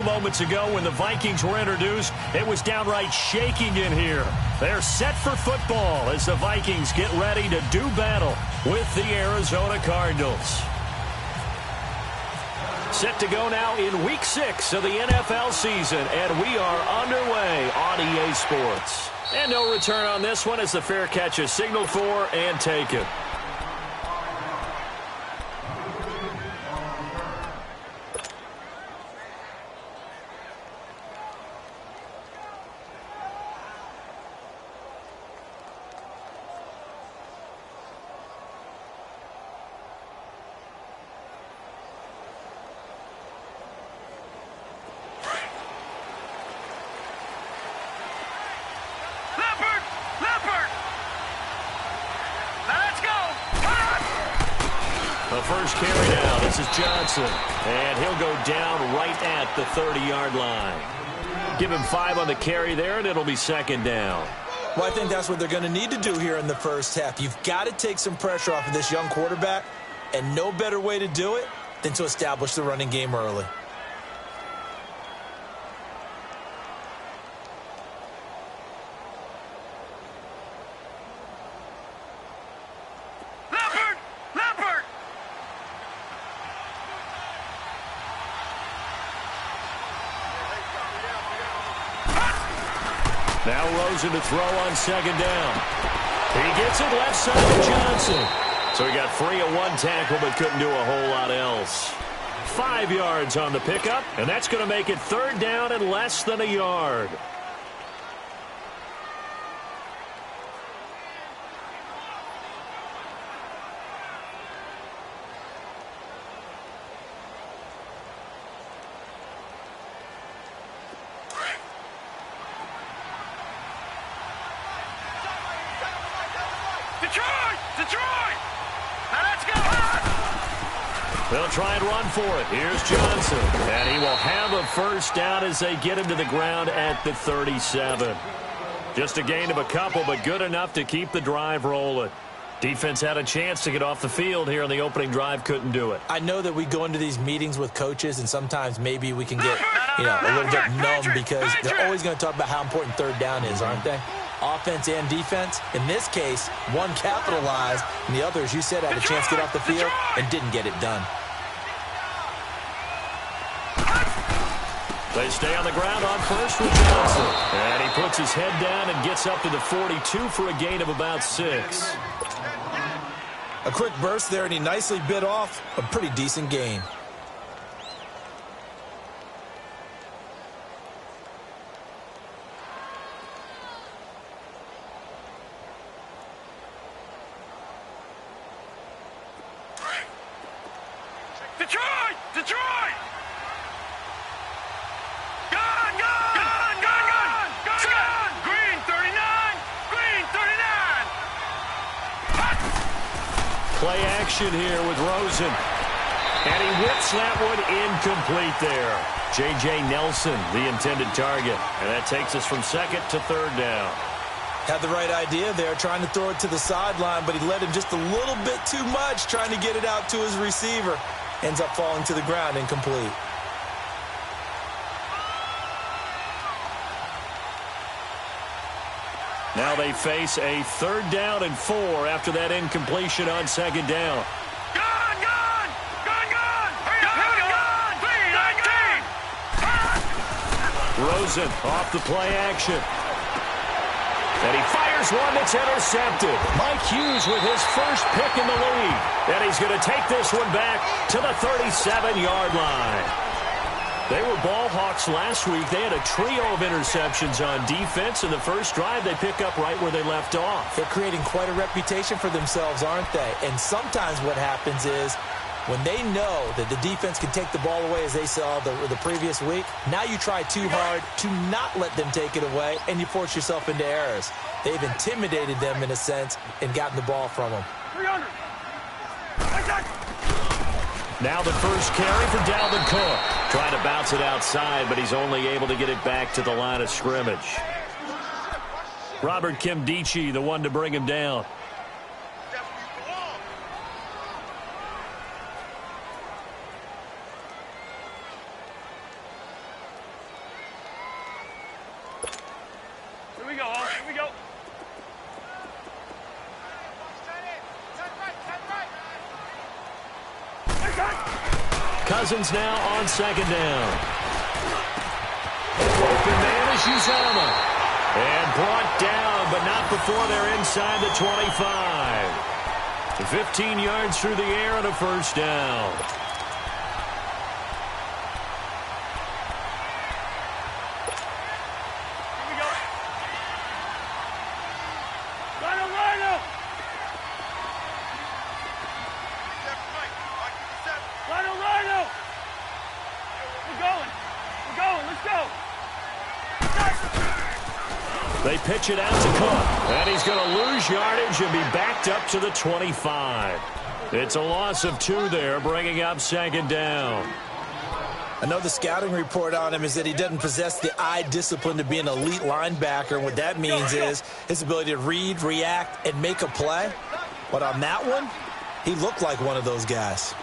moments ago when the Vikings were introduced, it was downright shaking in here. They're set for football as the Vikings get ready to do battle with the Arizona Cardinals. Set to go now in Week 6 of the NFL season, and we are underway on EA Sports. And no return on this one as the fair catch is signaled for and taken. The first carry now. This is Johnson. And he'll go down right at the 30-yard line. Give him 5 on the carry there, and it'll be second down. Well, I think that's what they're going to need to do here in the first half. You've got to take some pressure off of this young quarterback, and no better way to do it than to establish the running game early. Now Rosen to throw on second down. He gets it left side to Johnson. So he got free of one tackle but couldn't do a whole lot else. 5 yards on the pickup, and that's going to make it third down and less than a yard. Detroit! Now let's go! They'll try and run for it. Here's Johnson. And he will have a first down as they get him to the ground at the 37. Just a gain of a couple, but good enough to keep the drive rolling. Defense had a chance to get off the field here on the opening drive, couldn't do it. I know that we go into these meetings with coaches, and sometimes maybe we can get, a little bit numb because they're always going to talk about how important third down is, aren't they? Offense and defense. In this case, one capitalized, and the other, as you said, had a chance to get off the field and didn't get it done. They stay on the ground on first with Johnson. And he puts his head down and gets up to the 42 for a gain of about 6. A quick burst there, and he nicely bit off a pretty decent gain. Detroit! Gun! Green 39! Green 39! Play action here with Rosen. And he whips that one incomplete there. J.J. Nelson, the intended target. And that takes us from second to third down. Had the right idea there, trying to throw it to the sideline, but he led him just a little bit too much, trying to get it out to his receiver. Ends up falling to the ground, incomplete. Now they face a third down and 4 after that incompletion on second down. Gun! Rosen off the play action. And he fires one that's intercepted. Mike Hughes with his first pick in the league. And he's going to take this one back to the 37-yard line. They were ball hawks last week. They had a trio of interceptions on defense. In the first drive, they pick up right where they left off. They're creating quite a reputation for themselves, aren't they? And sometimes what happens is when they know that the defense can take the ball away, as they saw the previous week, now you try too hard to not let them take it away, and you force yourself into errors. They've intimidated them in a sense and gotten the ball from them. 300! Now the first carry for Dalvin Cook. Trying to bounce it outside, but he's only able to get it back to the line of scrimmage. Robert Kimdichie, the one to bring him down. Here we go, all. Here we go. Cousins now on second down. Open man is Uzama. And brought down, but not before they're inside the 25. 15 yards through the air and a first down. Here we go. Line up. Line up. We're going. Let's go. They pitch it out to Cook, and he's going to lose yardage and be backed up to the 25. It's a loss of 2 there, bringing up second down. I know the scouting report on him is that he doesn't possess the eye discipline to be an elite linebacker. And what that means is his ability to read, react, and make a play. But on that one, he looked like one of those guys.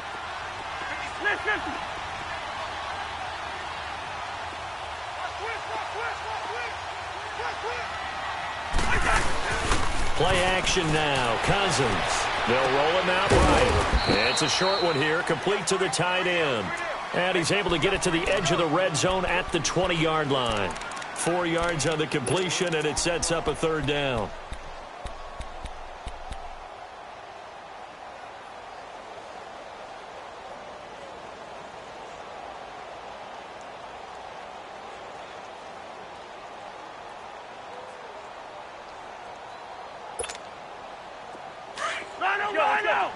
Play action now. Cousins. They'll roll him out right. It's a short one here, complete to the tight end. And he's able to get it to the edge of the red zone at the 20-yard line. 4 yards on the completion, and it sets up a third down. Line out.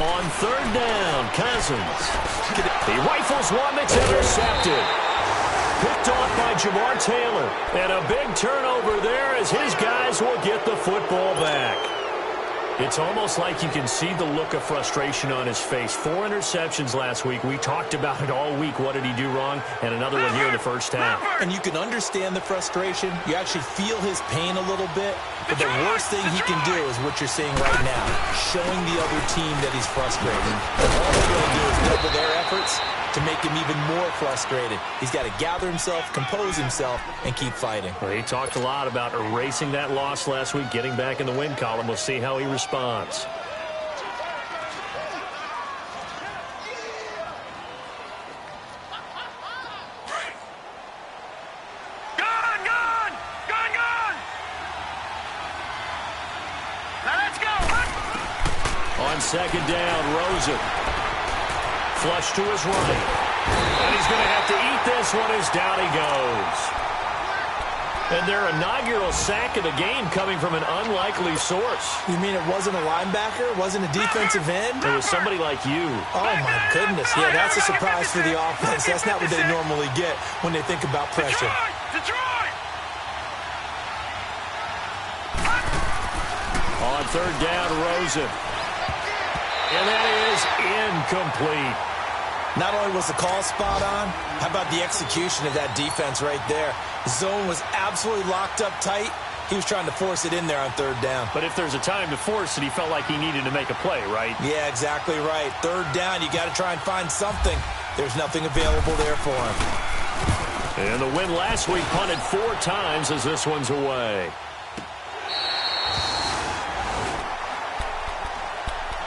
On third down, Cousins. He rifles one that's intercepted. Picked off by Jamar Taylor. And a big turnover there as his guys will get the football back. It's almost like you can see the look of frustration on his face. 4 interceptions last week. We talked about it all week. What did he do wrong? And another one here in the first half. And you can understand the frustration. You actually feel his pain a little bit. But the worst thing he can do is what you're seeing right now, showing the other team that he's frustrated. And all they're going to do is double their efforts to make him even more frustrated. He's got to gather himself, compose himself, and keep fighting. Well, he talked a lot about erasing that loss last week, getting back in the win column. We'll see how he responds. Gone. Now let's go. On second down, Rosen. Flush to his right. And he's going to have to eat this one as down he goes. And their inaugural sack of the game coming from an unlikely source. You mean it wasn't a linebacker? It wasn't a defensive end? It was somebody like you. Oh, my goodness. Yeah, that's a surprise for the offense. That's not what they normally get when they think about pressure. Detroit! On third down, Rosen. And that is incomplete. Not only was the call spot on, how about the execution of that defense right there? The zone was absolutely locked up tight. He was trying to force it in there on third down. But if there's a time to force it, he felt like he needed to make a play, right? Yeah, exactly right. Third down, you got to try and find something. There's nothing available there for him. And the win last week punted 4 times as this one's away.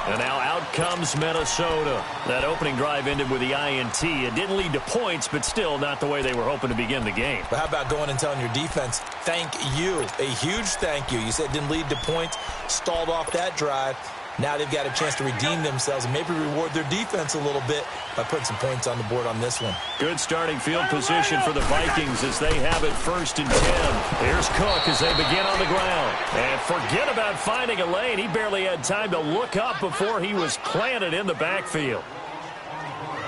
And now out comes Minnesota. That opening drive ended with the INT. It didn't lead to points, but still not the way they were hoping to begin the game. But how about going and telling your defense, thank you, a huge thank you. You said it didn't lead to points, stalled off that drive. Now they've got a chance to redeem themselves and maybe reward their defense a little bit by putting some points on the board on this one. Good starting field position for the Vikings as they have it 1st and 10. Here's Cook as they begin on the ground. And forget about finding a lane. He barely had time to look up before he was planted in the backfield.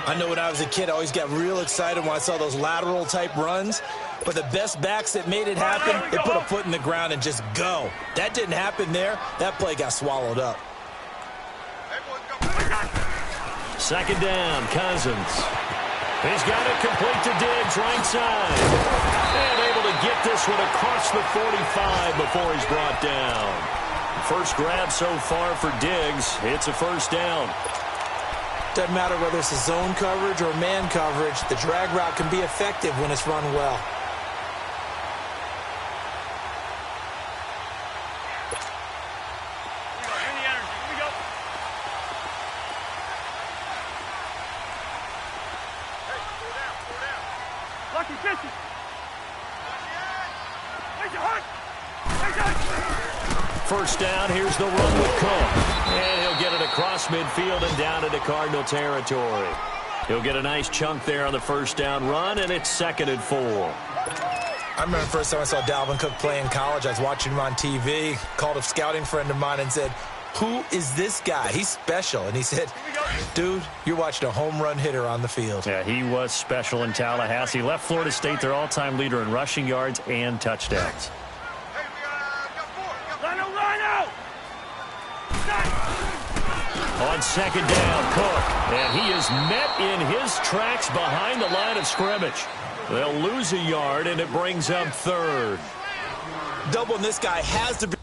I know when I was a kid, I always got real excited when I saw those lateral type runs. But the best backs that made it happen, they put a foot in the ground and just go. That didn't happen there. That play got swallowed up. Second down, Cousins. He's got it complete to Diggs, right side. And able to get this one across the 45 before he's brought down. First grab so far for Diggs. It's a first down. Doesn't matter whether it's a zone coverage or man coverage, the drag route can be effective when it's run well. First down, here's the run with Cook. And he'll get it across midfield and down into Cardinal territory. He'll get a nice chunk there on the first down run, and it's 2nd and 4. I remember the first time I saw Dalvin Cook play in college. I was watching him on TV, called a scouting friend of mine and said, "Who is this guy? He's special." And he said, "Dude, you're watching a home run hitter on the field." Yeah, he was special in Tallahassee. Left Florida State their all-time leader in rushing yards and touchdowns. On 2nd down, Cook. And he is met in his tracks behind the line of scrimmage. They'll lose a yard, and it brings up 3rd. Doubling this guy has to be.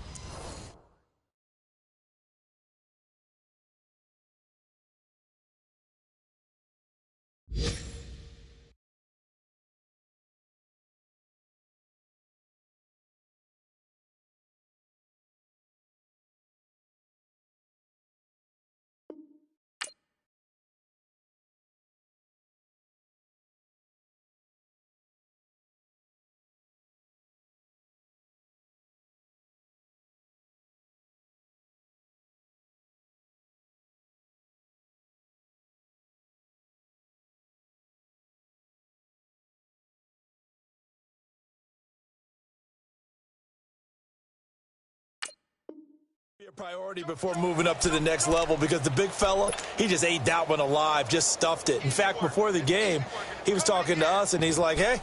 A priority before moving up to the next level, because the big fella, he just ate that one alive, just stuffed it. In fact, before the game, he was talking to us, and he's like, "Hey,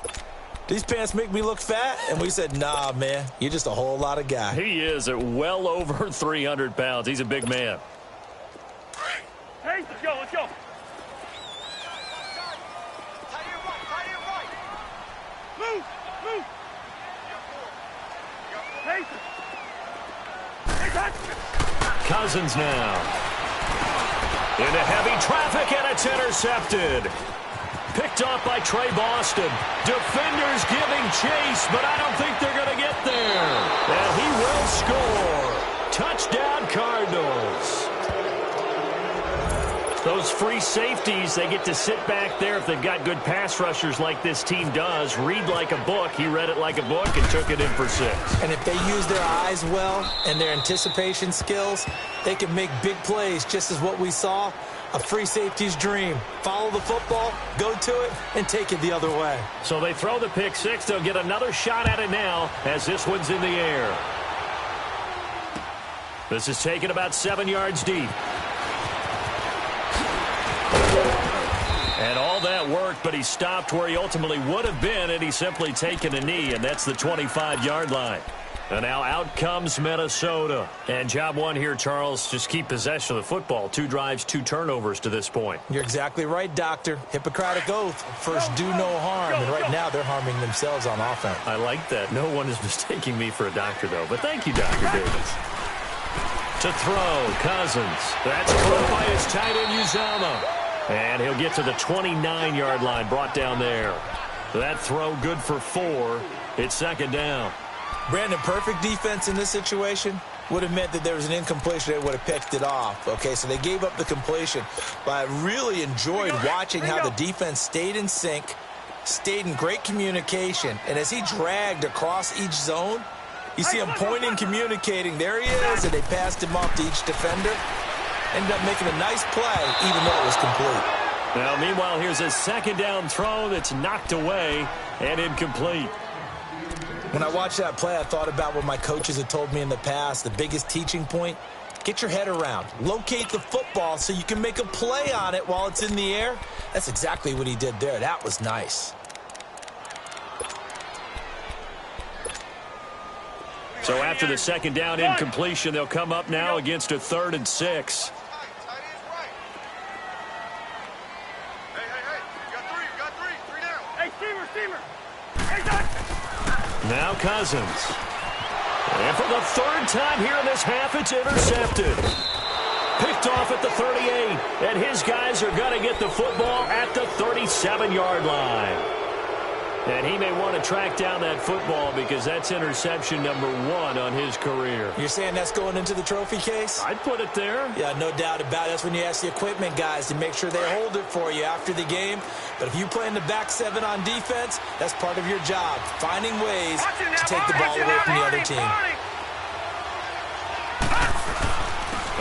these pants make me look fat?" And we said, "Nah, man, you're just a whole lot of guy." He is at well over 300 pounds. He's a big man. Hey, let's go, let's go. Move, move. Hey, Cousins now. Into heavy traffic, and it's intercepted. Picked off by Trey Boston. Defenders giving chase, but I don't think they're going to get there. And he will score. Touchdown, Cardinals. Those free safeties, they get to sit back there if they've got good pass rushers like this team does. Read like a book. He read it like a book and took it in for 6. And if they use their eyes well and their anticipation skills, they can make big plays, just as what we saw. A free safety's dream. Follow the football, go to it, and take it the other way. So they throw the pick 6. They'll get another shot at it now as this one's in the air. This is taken about 7 yards deep. And all that worked, but he stopped where he ultimately would have been, and he's simply taken a knee, and that's the 25-yard line. And now out comes Minnesota. And job one here, Charles, just keep possession of the football. 2 drives, 2 turnovers to this point. You're exactly right, Doctor. Hippocratic oath. First, do no harm. And right now, they're harming themselves on offense. I like that. No one is mistaking me for a doctor, though. But thank you, Dr. Davis. To throw, Cousins. That's caught by his tight end, Uzama. And he'll get to the 29-yard line, brought down there. That throw good for 4. It's 2nd down. Brandon, perfect defense in this situation would have meant that there was an incompletion. They would have picked it off. Okay, so they gave up the completion. But I really enjoyed watching how the defense stayed in sync, stayed in great communication. And as he dragged across each zone, you see him pointing, communicating. There he is, and they passed him off to each defender. Ended up making a nice play, even though it was complete. Now, meanwhile, here's a 2nd down throw that's knocked away and incomplete. When I watched that play, I thought about what my coaches had told me in the past. The biggest teaching point, get your head around. Locate the football so you can make a play on it while it's in the air. That's exactly what he did there. That was nice. So after the 2nd down incompletion, they'll come up now against a 3rd and 6. Now Cousins. And for the 3rd time here in this half, it's intercepted. Picked off at the 38. And his guys are going to get the football at the 37-yard line. And he may want to track down that football because that's interception number 1 on his career. You're saying that's going into the trophy case? I'd put it there. Yeah, no doubt about it. That's when you ask the equipment guys to make sure they hold it for you after the game. But if you play in the back 7 on defense, that's part of your job, finding ways to take the ball away from the other team.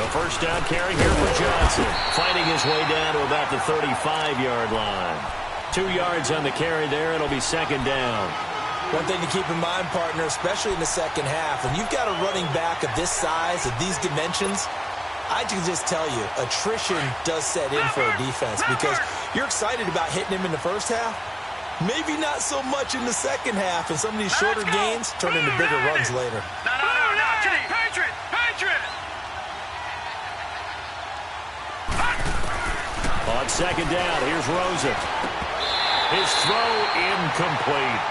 A first down carry here for Johnson. Fighting his way down to about the 35-yard line. 2 yards on the carry there. It'll be second down. One thing to keep in mind, partner, especially in the second half, when you've got a running back of this size, of these dimensions, I can just tell you, attrition does set in for a defense because you're excited about hitting him in the first half. Maybe not so much in the second half, and some of these shorter gains turn into bigger runs later. No, Patriot! On second down, here's Rosen. His throw incomplete.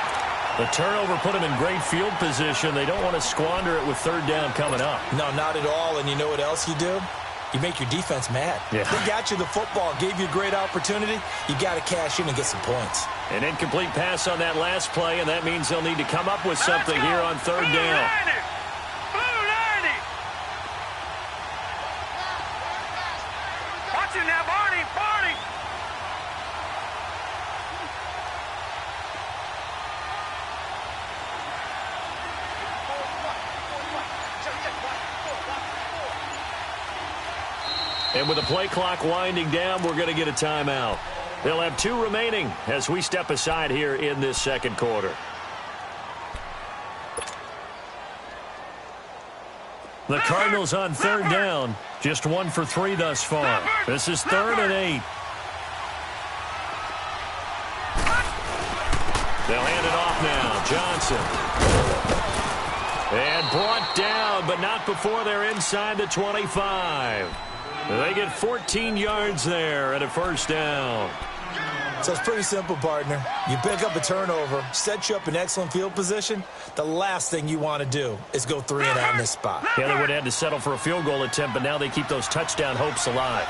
The turnover put him in great field position. They don't want to squander it with third down coming up. No, not at all. And you know what else you do? You make your defense mad. Yeah. They got you the football, gave you a great opportunity. You got to cash in and get some points. An incomplete pass on that last play, and that means they'll need to come up with something here on third down. Watch him now, Barney! And with the play clock winding down, we're going to get a timeout. They'll have 2 remaining as we step aside here in this second quarter. The Cardinals on third down. Just 1 for 3 thus far. This is 3rd and 8. They'll hand it off now. Johnson. And brought down, but not before they're inside the 25. They get 14 yards there and a first down. So it's pretty simple, partner. You pick up a turnover, set you up in excellent field position. The last thing you want to do is go 3 and out in this spot. Yeah, they would have had to settle for a field goal attempt, but now they keep those touchdown hopes alive.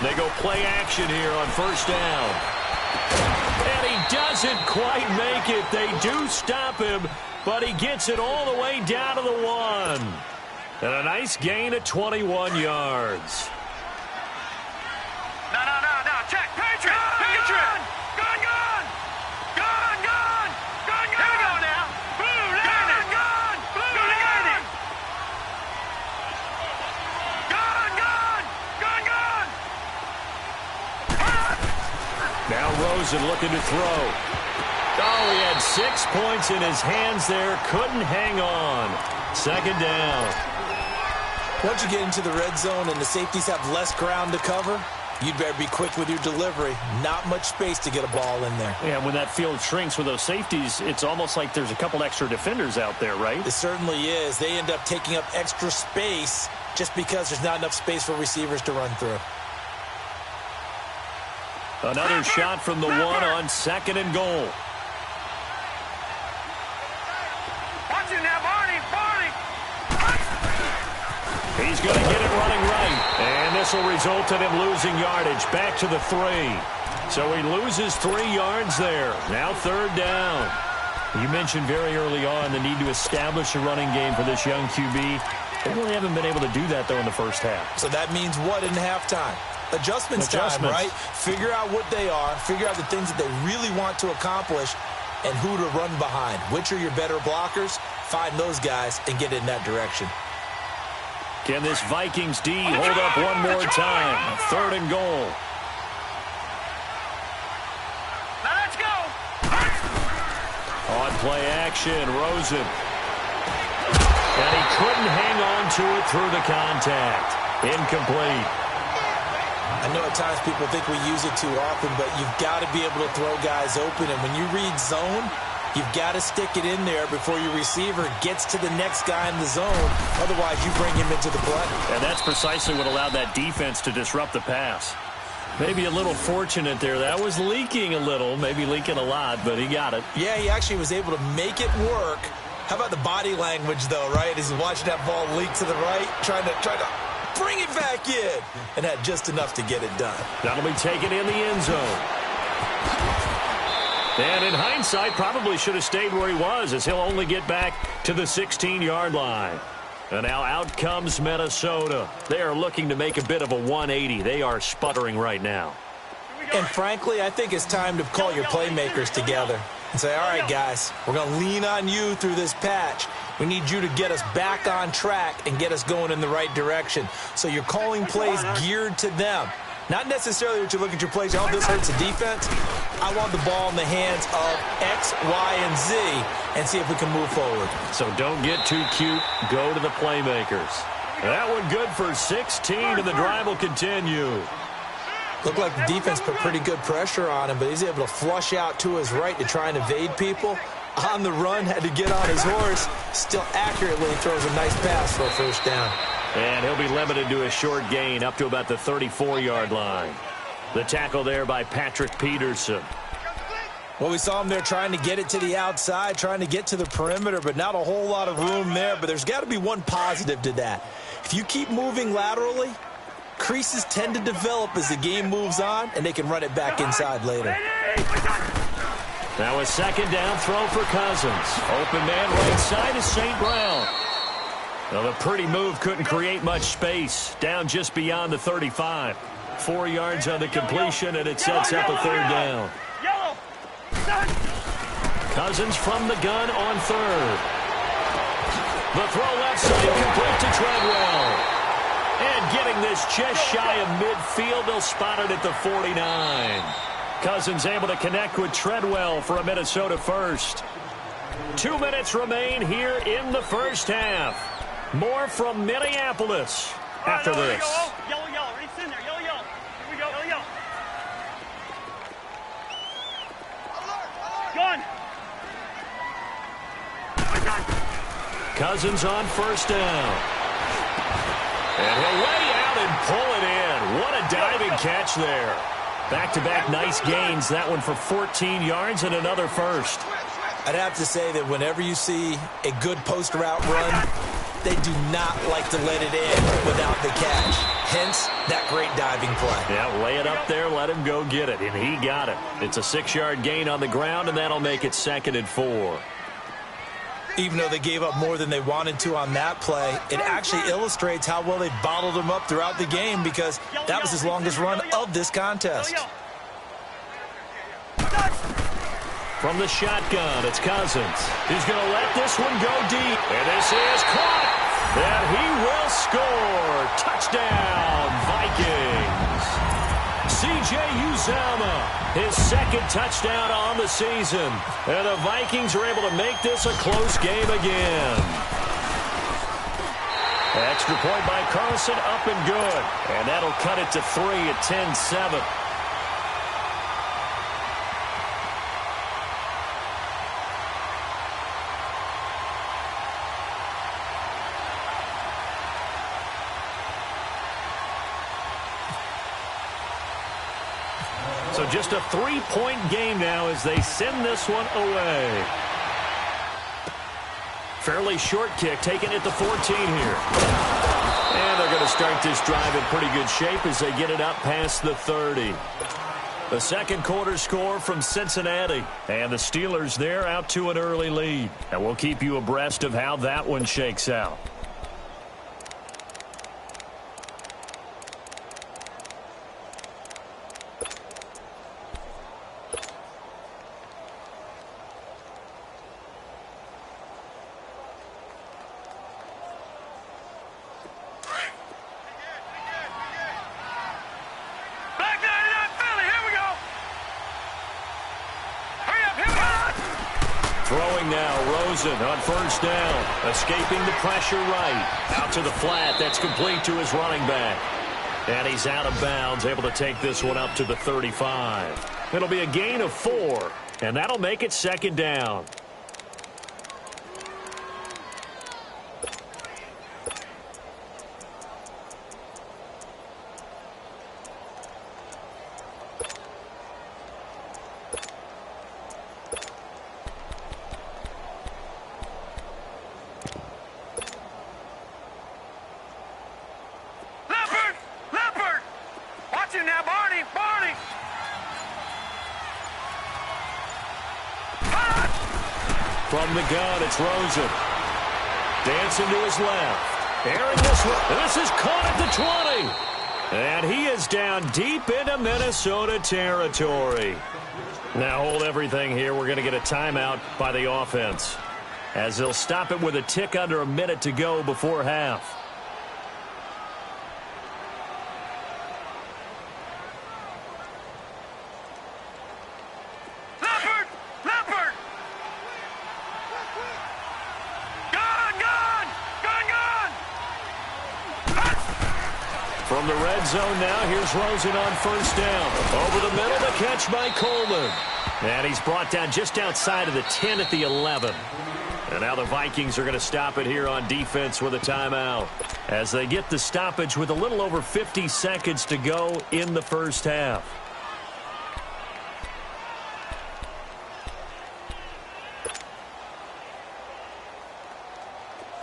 They go play action here on first down. And he doesn't quite make it. They do stop him, but he gets it all the way down to the 1. And a nice gain of 21 yards. No, check! Patriot! Gun! Here we go now! Blue Lady! Gun! Now Rosen looking to throw. Oh, he had 6 points in his hands there. Couldn't hang on. Second down. Once you get into the red zone and the safeties have less ground to cover, you'd better be quick with your delivery. Not much space to get a ball in there. Yeah, when that field shrinks with those safeties, it's almost like there's a couple extra defenders out there, right? It certainly is. They end up taking up extra space just because there's not enough space for receivers to run through. Another shot from the 1 on 2nd and goal. Watch it now, Barney! He's going to get it running right. And this will result in him losing yardage. Back to the 3. So he loses 3 yards there. Now third down. You mentioned very early on the need to establish a running game for this young QB. They really haven't been able to do that, though, in the first half. So that means what in halftime? Adjustments time, right? Figure out what they are. Figure out the things that they really want to accomplish and who to run behind. Which are your better blockers? Find those guys and get in that direction. Can this Vikings D hold up one more time? 3rd and goal. Now let's go! On play action, Rosen. And he couldn't hang on to it through the contact. Incomplete. I know at times people think we use it too often, but you've got to be able to throw guys open. And when you read zone, you've got to stick it in there before your receiver gets to the next guy in the zone. Otherwise, you bring him into the play. And that's precisely what allowed that defense to disrupt the pass. Maybe a little fortunate there. That was leaking a little, maybe leaking a lot, but he got it. Yeah, he actually was able to make it work How about the body language, though, right? As he's watching that ball leak to the right, trying to bring it back in, and had just enough to get it done. That'll be taken in the end zone. And in hindsight, probably should have stayed where he was, as he'll only get back to the 16-yard line. And now out comes Minnesota. They are looking to make a bit of a 180. They are sputtering right now. And frankly, I think it's time to call your playmakers together and say, all right, guys, we're going to lean on you through this patch. We need you to get us back on track and get us going in the right direction. So you're calling plays geared to them. Not necessarily that you look at your plays, oh, this hurts the defense. I want the ball in the hands of X, Y, and Z and see if we can move forward. So don't get too cute. Go to the playmakers. That one good for 16, and the drive will continue. Looked like the defense put pretty good pressure on him, but he's able to flush out to his right to try and evade people. On the run, had to get on his horse. Still accurately throws a nice pass for a first down. And he'll be limited to a short gain up to about the 34-yard line. The tackle there by Patrick Peterson. Well, we saw him there trying to get it to the outside, trying to get to the perimeter, but not a whole lot of room there. But there's got to be one positive to that. If you keep moving laterally, creases tend to develop as the game moves on, and they can run it back inside later. Now a second down throw for Cousins. Open man right side is St. Brown. Well, the pretty move couldn't create much space. Down just beyond the 35. 4 yards on the completion, and it sets up a third down. Cousins from the gun on third. The throw left side complete to Treadwell. And getting this just shy of midfield, they'll spot it at the 49. Cousins able to connect with Treadwell for a Minnesota first. 2 minutes remain here in the first half. More from Minneapolis after this. Yellow, yellow. It's in there. Yellow, yellow. Here we go. Yellow, yellow. Gone. Cousins on first down. And he'll lay out and pull it in. What a diving catch there. Back-to-back nice gains. That one for 14 yards and another first. I'd have to say that whenever you see a good post route run, they do not like to let it in without the catch. Hence, that great diving play. Yeah, lay it up there, let him go get it, and he got it. It's a 6-yard gain on the ground, and that'll make it 2nd and 4. Even though they gave up more than they wanted to on that play, it actually illustrates how well they bottled him up throughout the game, because that was his longest run of this contest. From the shotgun, it's Cousins. He's going to let this one go deep. And this is caught. And he will score. Touchdown, Vikings. C.J. Uzomah, his 2nd touchdown on the season. And the Vikings are able to make this a close game again. Extra point by Carlson, up and good. And that'll cut it to 3 at 10-7. So just a 3-point game now as they send this one away. Fairly short kick taken at the 14 here. And they're going to start this drive in pretty good shape as they get it up past the 30. The second quarter score from Cincinnati. And the Steelers there out to an early lead. And we'll keep you abreast of how that one shakes out. Throwing now, Rosen on first down. Escaping the pressure right. Out to the flat. That's complete to his running back. And he's out of bounds, able to take this one up to the 35. It'll be a gain of 4, and that'll make it 2nd down. From the gun, it's Rosen. Dancing to his left. Airing this one. This is caught at the 20. And he is down deep into Minnesota territory. Now hold everything here. We're going to get a timeout by the offense, as they'll stop it with a tick under a minute to go before half. From the red zone now, here's Rosen on first down. Over the middle, the catch by Coleman. And he's brought down just outside of the 10 at the 11. And now the Vikings are going to stop it here on defense with a timeout, as they get the stoppage with a little over 50 seconds to go in the first half.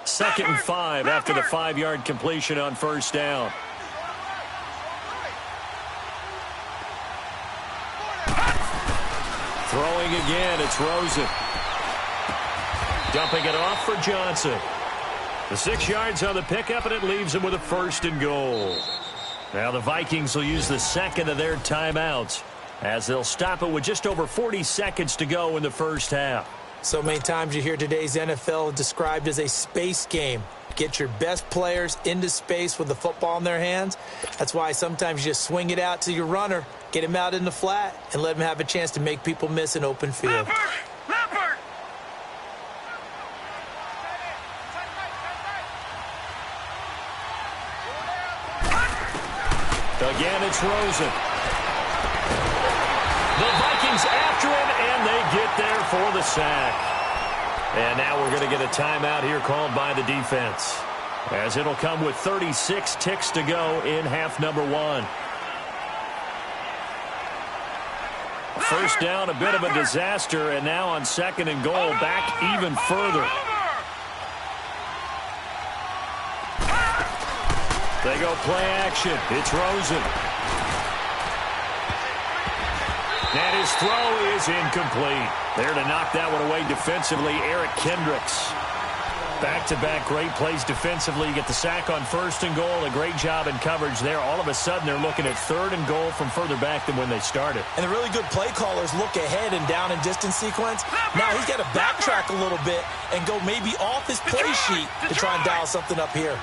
Second and 5 after the 5-yard completion on first down. Throwing again, it's Rosen. Dumping it off for Johnson. The 6 yards on the pickup, and it leaves him with a first and goal. Now the Vikings will use the second of their timeouts, as they'll stop it with just over 40 seconds to go in the first half. So many times you hear today's NFL described as a space game. Get your best players into space with the football in their hands. That's why sometimes you just swing it out to your runner, get him out in the flat, and let him have a chance to make people miss an open field. Leopard! Again, it's Rosen. The Vikings after him, and they get there for the sack. And now we're going to get a timeout here called by the defense, as it'll come with 36 ticks to go in half number 1. First down, a bit of a disaster, and now on second and goal, back even further. They go play action. It's Rosen. And his throw is incomplete. There to knock that one away defensively, Eric Kendricks. Back-to-back great plays defensively. You get the sack on first and goal. A great job in coverage there. All of a sudden, they're looking at third and goal from further back than when they started. And the really good play callers look ahead and down and distance sequence. Now he's got to backtrack a little bit and go maybe off his play sheet to try and dial something up here.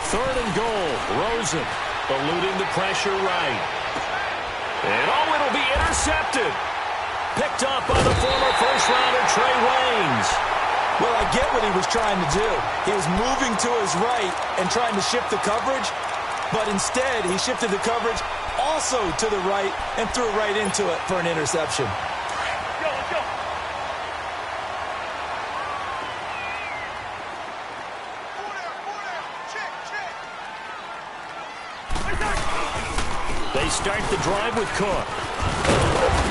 Third and goal. Rosen eluding the pressure right. And it'll be intercepted. Picked off by the former first-rounder Trey Waynes. Well, I get what he was trying to do. He was moving to his right and trying to shift the coverage, but instead he shifted the coverage also to the right and threw right into it for an interception. Let's go. They start the drive with Cook.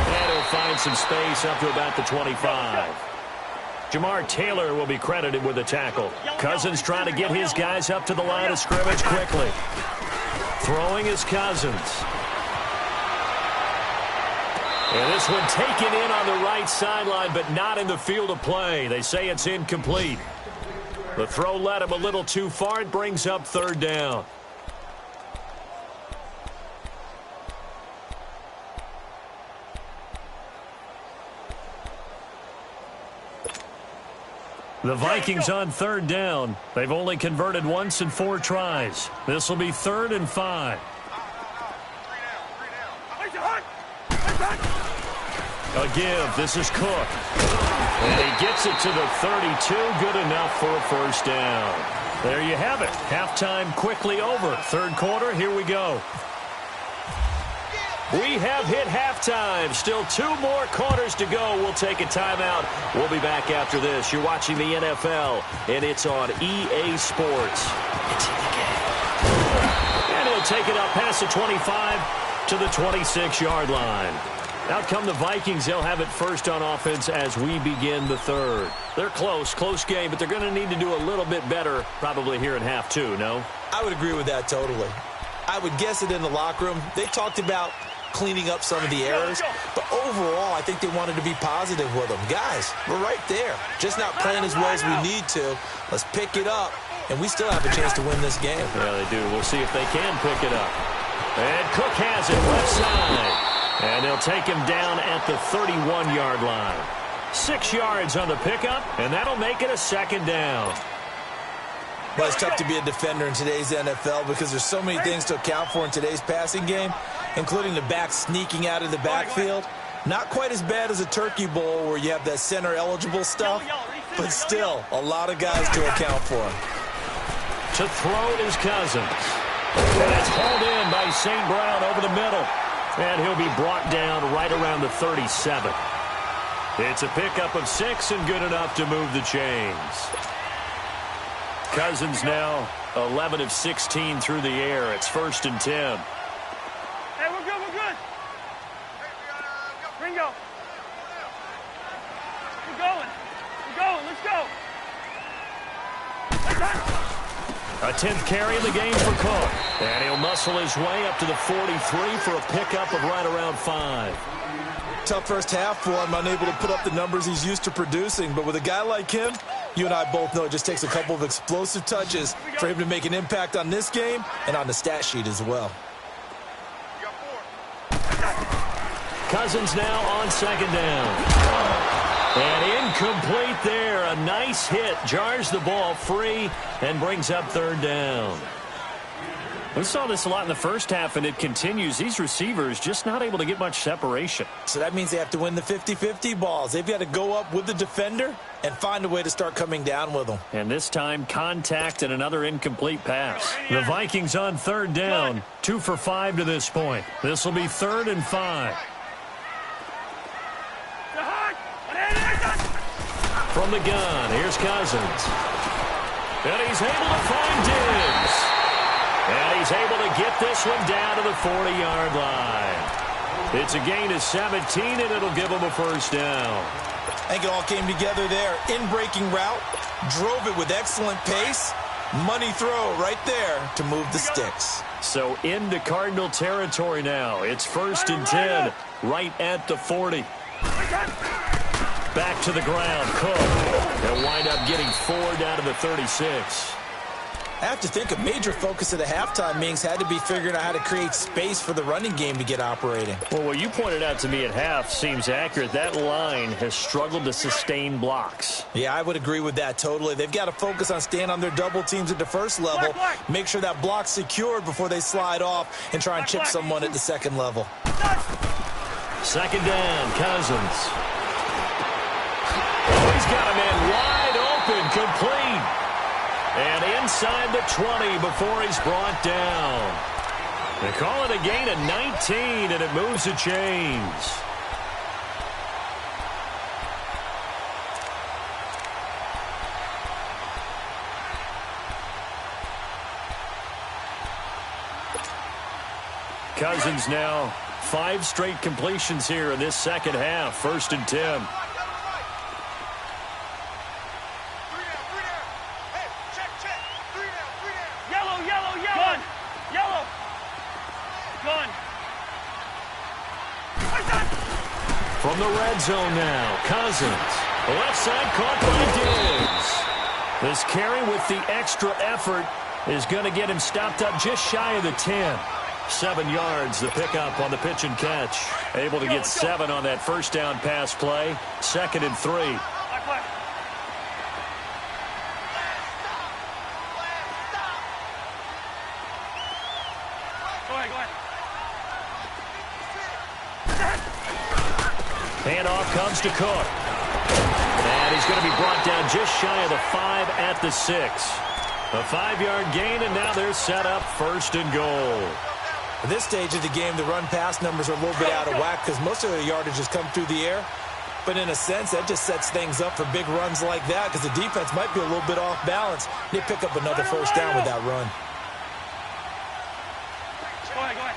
And he'll find some space up to about the 25. Jamar Taylor will be credited with a tackle. Cousins trying to get his guys up to the line of scrimmage quickly. Throwing is Cousins. And this one taken in on the right sideline, but not in the field of play. They say it's incomplete. The throw led him a little too far. It brings up third down. The Vikings on third down. They've only converted once in 4 tries. This will be 3rd and 5. A give. This is Cook. And he gets it to the 32. Good enough for a first down. There you have it. Halftime quickly over. Third quarter, here we go. We have hit halftime. Still 2 more quarters to go. We'll take a timeout. We'll be back after this. You're watching the NFL, and it's on EA Sports. It's in the game. And he'll take it up past the 25 to the 26-yard line. Out come the Vikings. They'll have it first on offense as we begin the third. They're close game, but they're going to need to do a little bit better probably here in half 2, no? I would agree with that totally. I would guess it in the locker room. They talked about cleaning up some of the errors, but overall, I think they wanted to be positive with them. Guys, we're right there. Just not playing as well as we need to. Let's pick it up, and we still have a chance to win this game. Yeah, they do. We'll see if they can pick it up. And Cook has it left side. And they'll take him down at the 31-yard line. 6 yards on the pickup, and that'll make it a second down. Well, it's tough to be a defender in today's NFL because there's so many things to account for in today's passing game, including the back sneaking out of the backfield. Not quite as bad as a Turkey Bowl where you have that center-eligible stuff, but still a lot of guys to account for. To throw it is Cousins. And it's hauled in by St. Brown over the middle. And he'll be brought down right around the 37. It's a pickup of 6 and good enough to move the chains. Cousins now 11 of 16 through the air. It's 1st and 10. Hey, we're good, we're good. Ringo. We're going, let's go. A 10th carry in the game for Cook. And he'll muscle his way up to the 43 for a pickup of right around 5. Tough first half for him, unable to put up the numbers he's used to producing. But with a guy like him, you and I both know it just takes a couple of explosive touches for him to make an impact on this game and on the stat sheet as well. Cousins now on 2nd down. And incomplete there. A nice hit. Jars the ball free and brings up 3rd down. We saw this a lot in the first half, and it continues. These receivers just not able to get much separation. So that means they have to win the 50-50 balls. They've got to go up with the defender and find a way to start coming down with them. And this time, contact and another incomplete pass. The Vikings on 3rd down. 2 for 5 to this point. This will be 3rd and 5. From the gun, here's Cousins. And he's able to find Diggs. And he's able to get this one down to the 40-yard line. It's a gain of 17, and it'll give him a 1st down. I think it all came together there. In-breaking route, drove it with excellent pace. Money throw right there to move the sticks. So into Cardinal territory now. It's 1st and 10, right at the 40. Back to the ground, Cook. They'll wind up getting 4 down to the 36. I have to think a major focus of the halftime meetings had to be figuring out how to create space for the running game to get operating. Well, what you pointed out to me at half seems accurate. That line has struggled to sustain blocks. Yeah, I would agree with that totally. They've got to focus on staying on their double teams at the first level, make sure that block's secured before they slide off and try and chip someone at the second level. 2nd down, Cousins. Oh, he's got a man wide open, complete. And inside the 20 before he's brought down. They call it a gain of 19, and it moves the chains. Cousins now 5 straight completions here in this second half. 1st and 10. From the red zone now, Cousins. The left side caught by Diggs. This carry with the extra effort is going to get him stopped up just shy of the 10. 7 yards, the pickup on the pitch and catch. Able to get 7 on that 1st down pass play. 2nd and 3. Go ahead. Handoff comes to Cook. And he's going to be brought down just shy of the 5 at the 6. A 5-yard gain, and now they're set up 1st and goal. At this stage of the game, the run-pass numbers are a little bit out of whack because most of the yardage has come through the air. But in a sense, that just sets things up for big runs like that because the defense might be a little bit off balance. They pick up another 1st down with that run. Go ahead.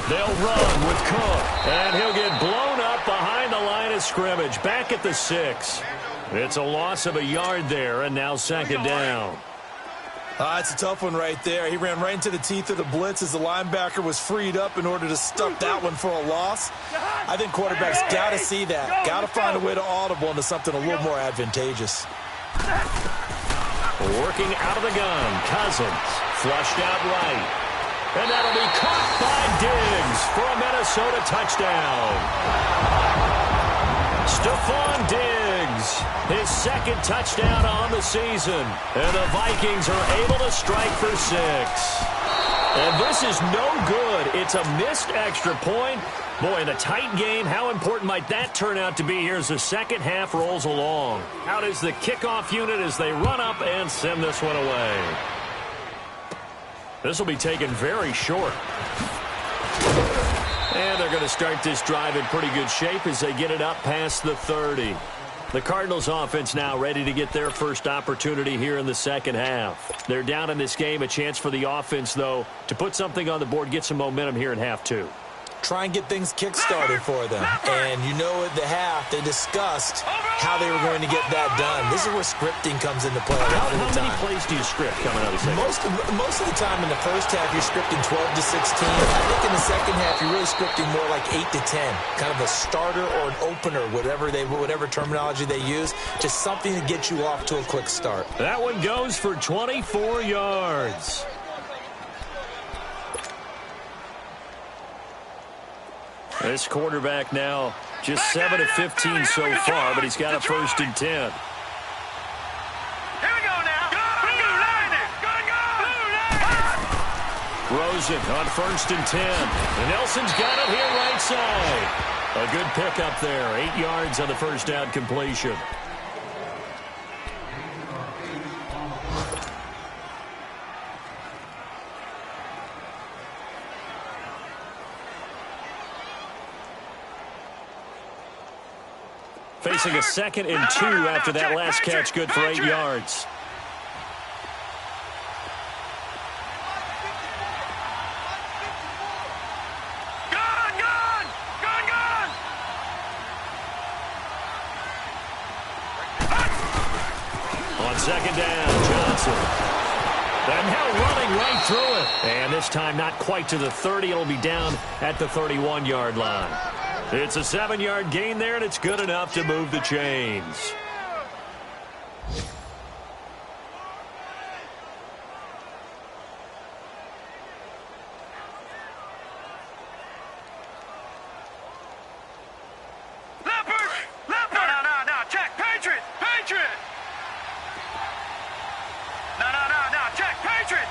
They'll run with Cook, and he'll get blown up behind the line of scrimmage, back at the 6. It's a loss of a yard there, and now second down. It's a tough one right there. He ran right into the teeth of the blitz as the linebacker was freed up in order to stuff that one for a loss. I think quarterbacks got to see that. Got to find a way to audible into something a little more advantageous. Working out of the gun, Cousins. Flushed out right. And that'll be caught by Diggs for a Minnesota touchdown. Stephon Diggs, his second touchdown on the season. And the Vikings are able to strike for 6. And this is no good. It's a missed extra point. Boy, in a tight game, how important might that turn out to be here as the second half rolls along? Out is the kickoff unit as they run up and send this one away. This will be taken very short. And they're going to start this drive in pretty good shape as they get it up past the 30. The Cardinals offense now ready to get their first opportunity here in the second half. They're down in this game. A chance for the offense, though, to put something on the board, get some momentum here in half 2. Try and get things kick-started for them. And you know at the half, they discussed how they were going to get that done. This is where scripting comes into play a lot of the time. How many plays do you script coming out of the second? Most of the time in the first half, you're scripting 12 to 16. I think in the second half, you're really scripting more like 8 to 10. Kind of a starter or an opener, whatever terminology they use. Just something to get you off to a quick start. That one goes for 24 yards. This quarterback now just 7 of 15 so far, but he's got a 1st and 10. Here we go now. Go. Rosen on 1st and 10. And Nelson's got it here right side. A good pickup there. 8 yards on the first down completion. Facing a 2nd and 2 after that last catch, good for 8 yards. Gone. On 2nd down, Johnson. And now running right through it. And this time not quite to the 30. It'll be down at the 31-yard line. It's a 7-yard gain there, and it's good enough to move the chains. No, check, Patriot. No, check, Patriot.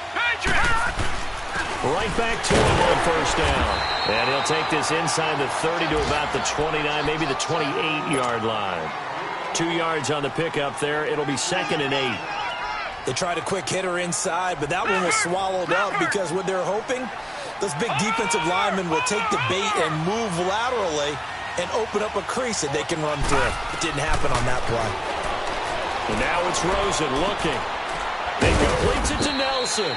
Right back to him on 1st down. And he'll take this inside the 30 to about the 29, maybe the 28-yard line. 2 yards on the pickup there. It'll be 2nd and 8. They tried a quick hitter inside, but that one was swallowed up because what they're hoping, those big defensive linemen will take the bait and move laterally and open up a crease that they can run through. It didn't happen on that play. And now it's Rosen looking. He completes it to Nelson.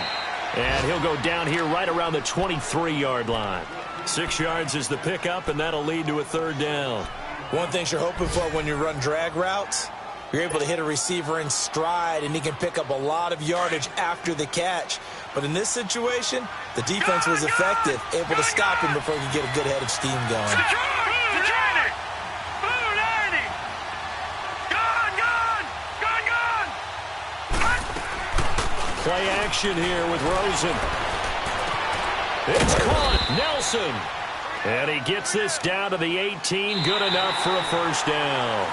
And he'll go down here right around the 23-yard line. 6 yards is the pickup, and that'll lead to a 3rd down. One thing you're hoping for when you run drag routes, you're able to hit a receiver in stride, and he can pick up a lot of yardage after the catch. But in this situation, the defense was effective, able to stop him before he could get a good head of steam going. Play action here with Rosen. It's caught. Nelson. And he gets this down to the 18. Good enough for a 1st down.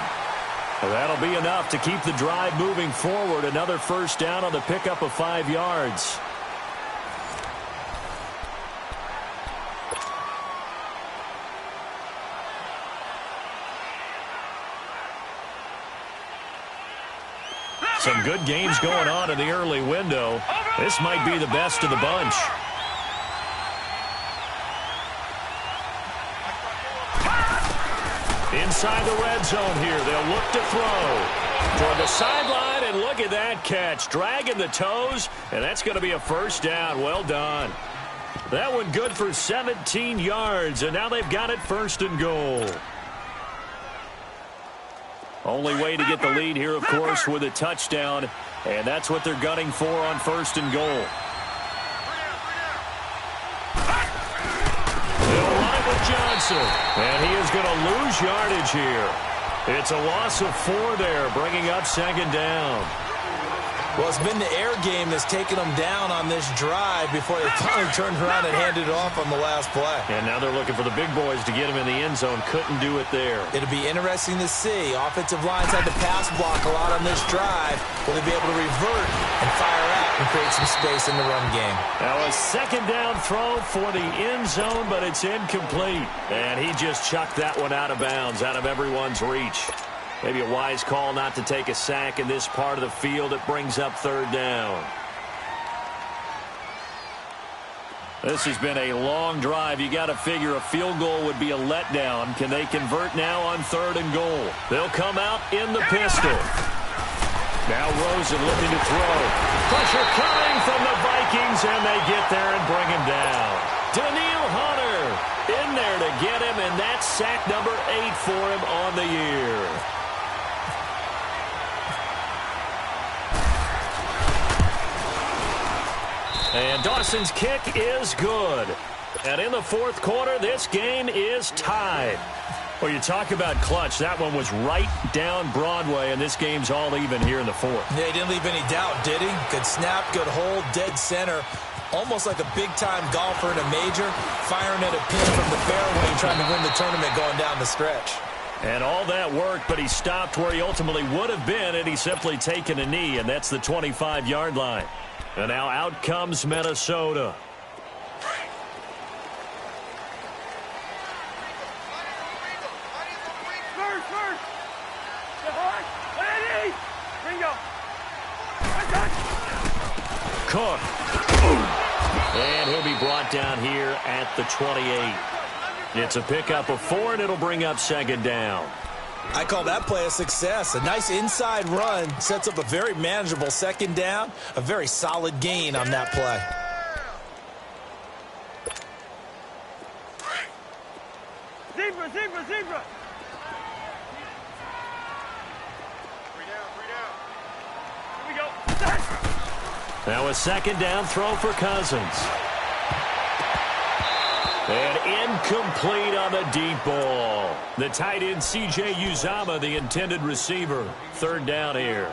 Well, that'll be enough to keep the drive moving forward. Another 1st down on the pickup of 5 yards. Some good games going on in the early window. This might be the best of the bunch. Inside the red zone here. They'll look to throw. Toward the sideline, and look at that catch. Dragging the toes, and that's going to be a 1st down. Well done. That one good for 17 yards, and now they've got it 1st and goal. Only way to get the lead here, of course, with a touchdown, and that's what they're gunning for on 1st and goal. They'll run it with Johnson, and he is going to lose yardage here. It's a loss of 4 there, bringing up 2nd down. Well, it's been the air game that's taken them down on this drive before they finally turned around and handed it off on the last play. And now they're looking for the big boys to get him in the end zone. Couldn't do it there. It'll be interesting to see. Offensive lines had to pass block a lot on this drive. Will they be able to revert and fire out and create some space in the run game? Now a 2nd down throw for the end zone, but it's incomplete. And he just chucked that one out of bounds, out of everyone's reach. Maybe a wise call not to take a sack in this part of the field. It brings up 3rd down. This has been a long drive. You got to figure a field goal would be a letdown. Can they convert now on 3rd and goal? They'll come out in the pistol. Now Rosen looking to throw. Pressure coming from the Vikings, and they get there and bring him down. Daniil Hunter in there to get him, and that's sack number 8 for him on the year. And Dawson's kick is good. And in the 4th quarter, this game is tied. Well, you talk about clutch. That one was right down Broadway, and this game's all even here in the 4th. Yeah, he didn't leave any doubt, did he? Good snap, good hold, dead center. Almost like a big-time golfer in a major, firing at a pin from the fairway, trying to win the tournament going down the stretch. And all that worked, but he stopped where he ultimately would have been, and he simply taken a knee, and that's the 25-yard line. And now out comes Minnesota. Cook. And he'll be brought down here at the 28. It's a pickup of 4, and it'll bring up 2nd down. I call that play a success. A nice inside run sets up a very manageable 2nd down. A very solid gain on that play. Zebra, zebra, zebra. 3 down. Here we go. Now a 2nd down throw for Cousins. And incomplete on the deep ball. The tight end, C.J. Uzomah, the intended receiver. 3rd down here.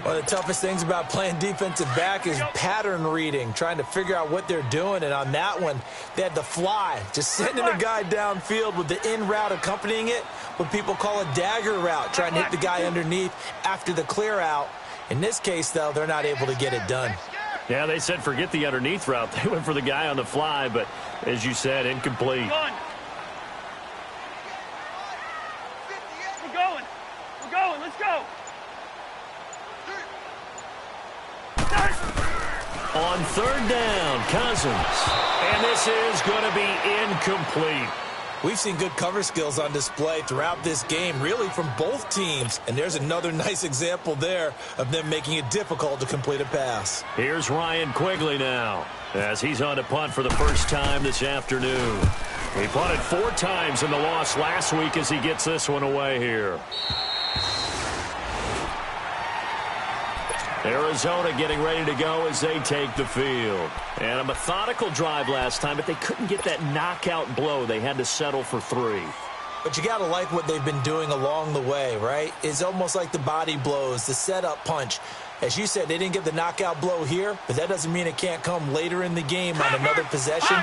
One of the toughest things about playing defensive back is pattern reading, trying to figure out what they're doing. And on that one, they had the fly, just sending a guy downfield with the in route accompanying it, what people call a dagger route, trying to hit the guy underneath after the clear out. In this case, though, they're not able to get it done. Yeah, they said forget the underneath route. They went for the guy on the fly, but as you said, incomplete. We're going. Let's go. On 3rd down, Cousins. And this is going to be incomplete. We've seen good cover skills on display throughout this game, really from both teams. And there's another nice example there of them making it difficult to complete a pass. Here's Ryan Quigley now, as he's on to punt for the first time this afternoon. He punted 4 times in the loss last week as he gets this one away here. Arizona getting ready to go as they take the field. And a methodical drive last time, but they couldn't get that knockout blow. They had to settle for 3. But you got to like what they've been doing along the way, right? It's almost like the body blows, the setup punch. As you said, they didn't get the knockout blow here, but that doesn't mean it can't come later in the game on another possession.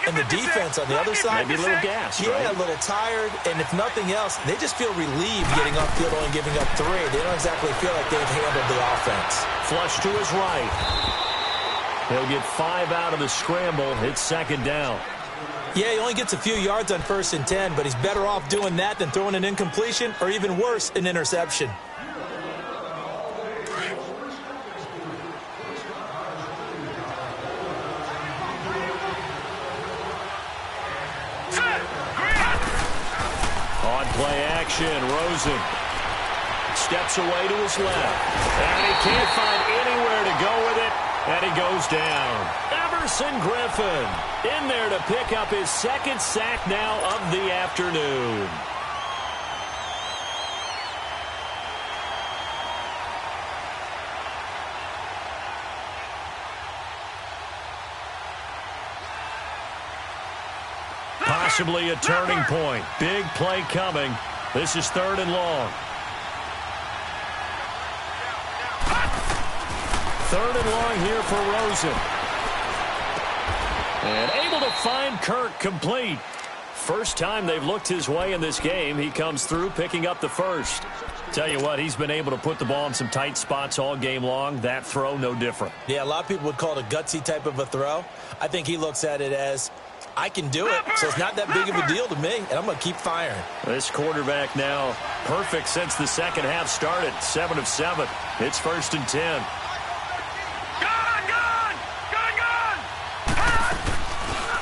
And the defense on the offense, maybe a little gas, yeah, right? A little tired, and if nothing else, they just feel relieved getting upfield and giving up 3. They don't exactly feel like they've handled the offense. Flush to his right. He'll get 5 out of the scramble. It's 2nd down. Yeah, he only gets a few yards on 1st and 10, but he's better off doing that than throwing an incompletion or even worse, an interception. On play action, Rosen steps away to his left. And he can't find anywhere to go with it. And he goes down. Everson Griffin in there to pick up his 2nd sack now of the afternoon. Possibly a turning point. Big play coming. This is 3rd and long. 3rd and long here for Rosen. And able to find Kirk complete. First time they've looked his way in this game. He comes through picking up the first. Tell you what, he's been able to put the ball in some tight spots all game long. That throw, no different. Yeah, a lot of people would call it a gutsy type of a throw. I think he looks at it as, I can do it, so it's not that big of a deal to me, and I'm going to keep firing. This quarterback now perfect since the second half started. 7 of 7. It's 1st and 10.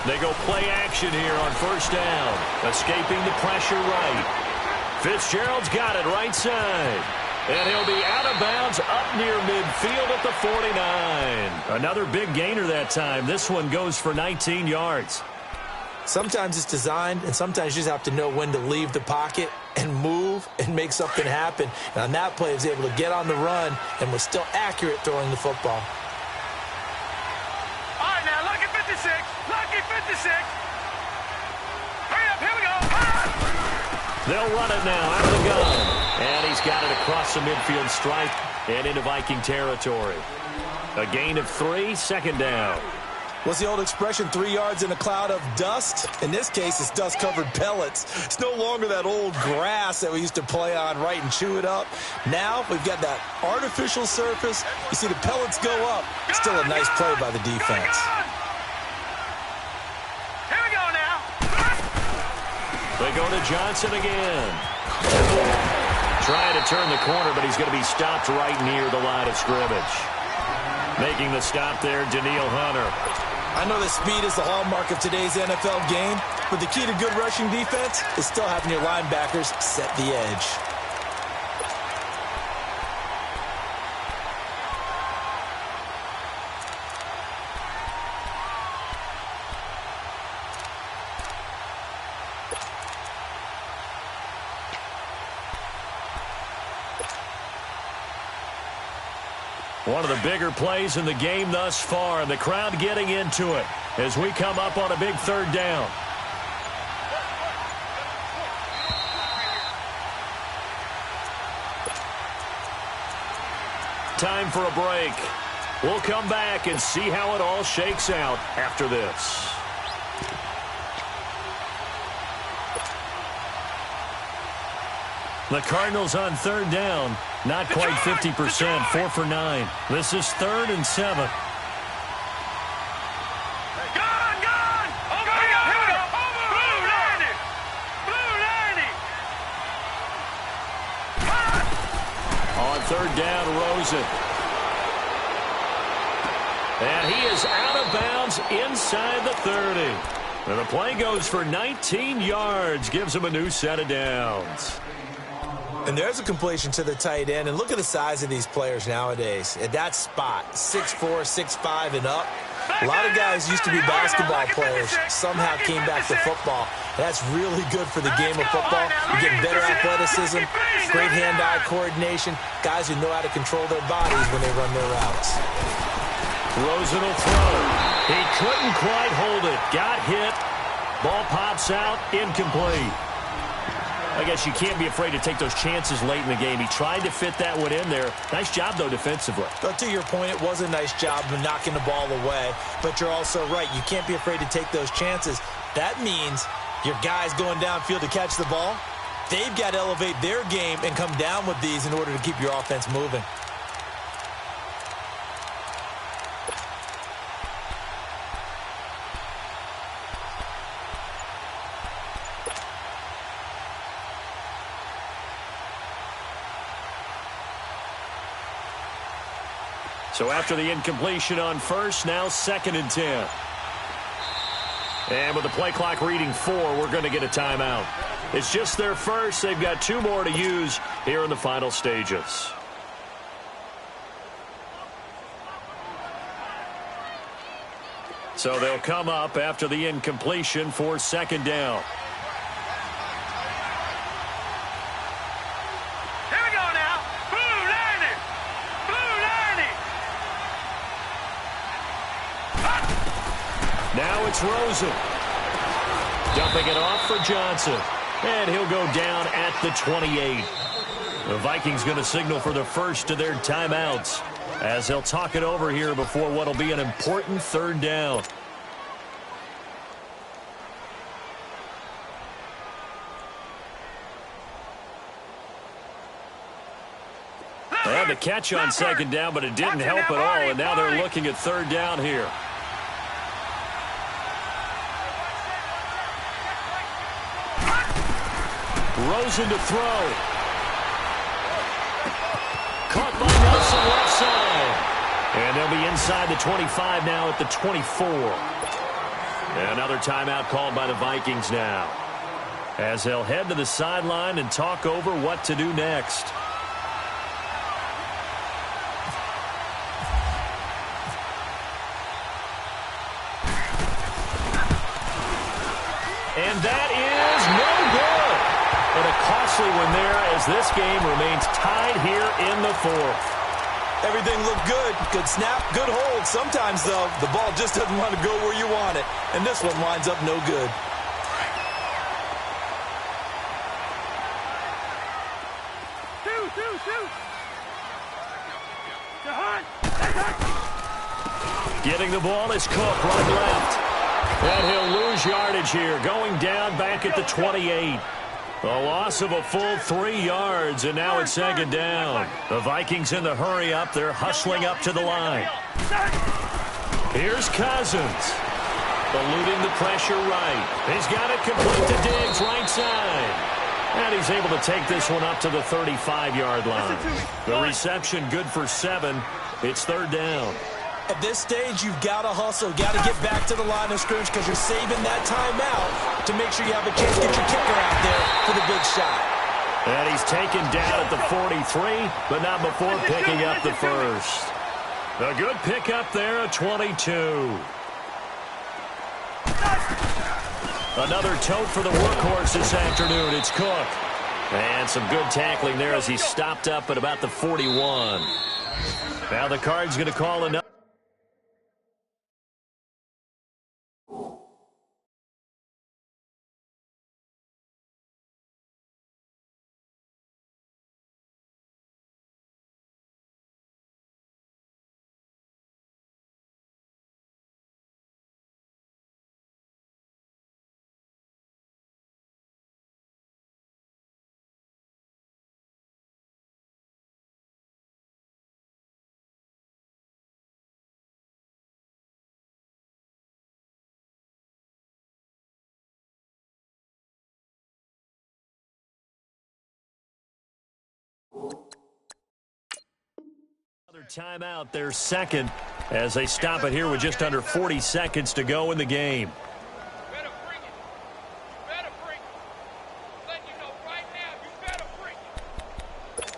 They go play action here on 1st down. Escaping the pressure right. Fitzgerald's got it right side. And he'll be out of bounds up near midfield at the 49. Another big gainer that time. This one goes for 19 yards. Sometimes it's designed, and sometimes you just have to know when to leave the pocket and move and make something happen. And on that play, he was able to get on the run and was still accurate throwing the football. All right, now, lucky 56. Lucky 56. Hurry up, here we go. They'll run it now out of the gun. And he's got it across the midfield stripe and into Viking territory. A gain of 3, 2nd down. What's the old expression, 3 yards in a cloud of dust? In this case, it's dust-covered pellets. It's no longer that old grass that we used to play on, right, and chew it up. Now we've got that artificial surface. You see the pellets go up. Still a nice play by the defense. Here we go now. They go to Johnson again. Trying to turn the corner, but he's going to be stopped right near the line of scrimmage. Making the stop there, Daniil Hunter. I know that speed is the hallmark of today's NFL game, but the key to good rushing defense is still having your linebackers set the edge. One of the bigger plays in the game thus far, and the crowd getting into it as we come up on a big 3rd down. Time for a break. We'll come back and see how it all shakes out after this. The Cardinals on 3rd down. Not quite 50%, 4 for 9. This is 3rd and 7. Gone! Over! Here we go! Blue landing! Blue landing! On 3rd down, Rosen. And he is out of bounds inside the 30. And the play goes for 19 yards. Gives him a new set of downs. And there's a completion to the tight end. And look at the size of these players nowadays. At that spot, 6'4", 6'5", and up. A lot of guys used to be basketball players, somehow came back to football. And that's really good for the game of football. You get better athleticism, great hand-eye coordination, guys who know how to control their bodies when they run their routes. Rosen will throw. He couldn't quite hold it. Got hit. Ball pops out. Incomplete. I guess you can't be afraid to take those chances late in the game. He tried to fit that one in there. Nice job, though, defensively. But to your point, it was a nice job of knocking the ball away. But you're also right. You can't be afraid to take those chances. That means your guys going downfield to catch the ball, they've got to elevate their game and come down with these in order to keep your offense moving. So after the incompletion on 1st, now 2nd and 10. And with the play clock reading 4, we're going to get a timeout. It's just their first. They've got 2 more to use here in the final stages. So they'll come up after the incompletion for 2nd down. Now it's Rosen. Dumping it off for Johnson. And he'll go down at the 28. The Vikings going to signal for the first of their timeouts as they'll talk it over here before what will be an important third down. They had the catch on second down, but it didn't help at all, and now they're looking at third down here. Rosen to throw. Caught by Nelson left side. And they'll be inside the 25 now at the 24. Another timeout called by the Vikings now, as they'll head to the sideline and talk over what to do next. And that is no good. And a costly one there as this game remains tied here in the fourth. Everything looked good. Good snap, good hold. Sometimes, though, the ball just doesn't want to go where you want it. And this one winds up no good. Getting the ball is Cook, right left. And he'll lose yardage here, going down back at the 28. A loss of a full 3 yards, and now it's second down. The Vikings in the hurry up. They're hustling up to the line. Here's Cousins. Eluding the pressure right. He's got it complete to Diggs, right side. And he's able to take this one up to the 35-yard line. The reception good for 7. It's third down. At this stage, you've got to hustle, got to get back to the line of scrimmage because you're saving that timeout to make sure you have a chance to get your kicker out there for the big shot. And he's taken down at the 43, but not before picking up the first. A good pickup there at 22. Another tote for the workhorse this afternoon. It's Cook. And some good tackling there as he stopped up at about the 41. Now the Card's going to call another. Another timeout, their second, as they stop it here with just under 40 seconds to go in the game. Better bring it. You better bring it. Let you know right now, you better bring it.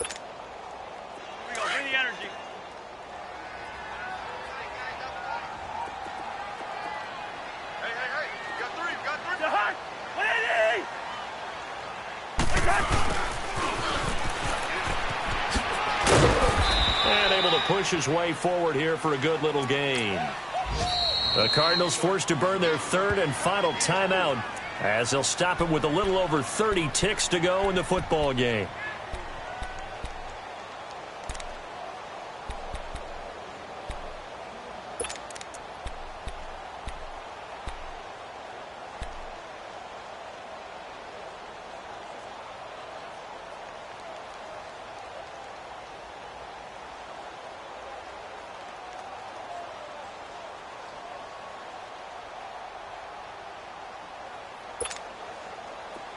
Here we go. Bring the energy. Hey, hey, hey. You got three. You got three. The hot. And able to push his way forward here for a good little gain. The Cardinals forced to burn their third and final timeout as they'll stop it with a little over 30 ticks to go in the football game.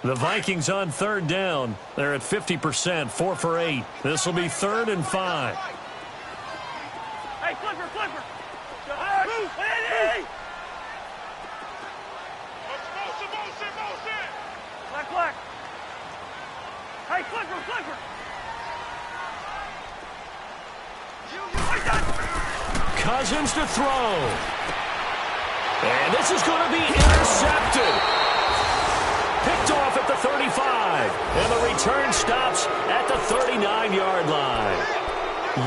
The Vikings on third down. They're at 50%, 4 for 8. This will be 3rd and 5. Hey, flipper, flipper. The hot. Hey. Motion. Black. Hey, flipper, flipper. Cousins to throw. This is going to be intercepted. Picked off at the 35. And the return stops at the 39-yard line.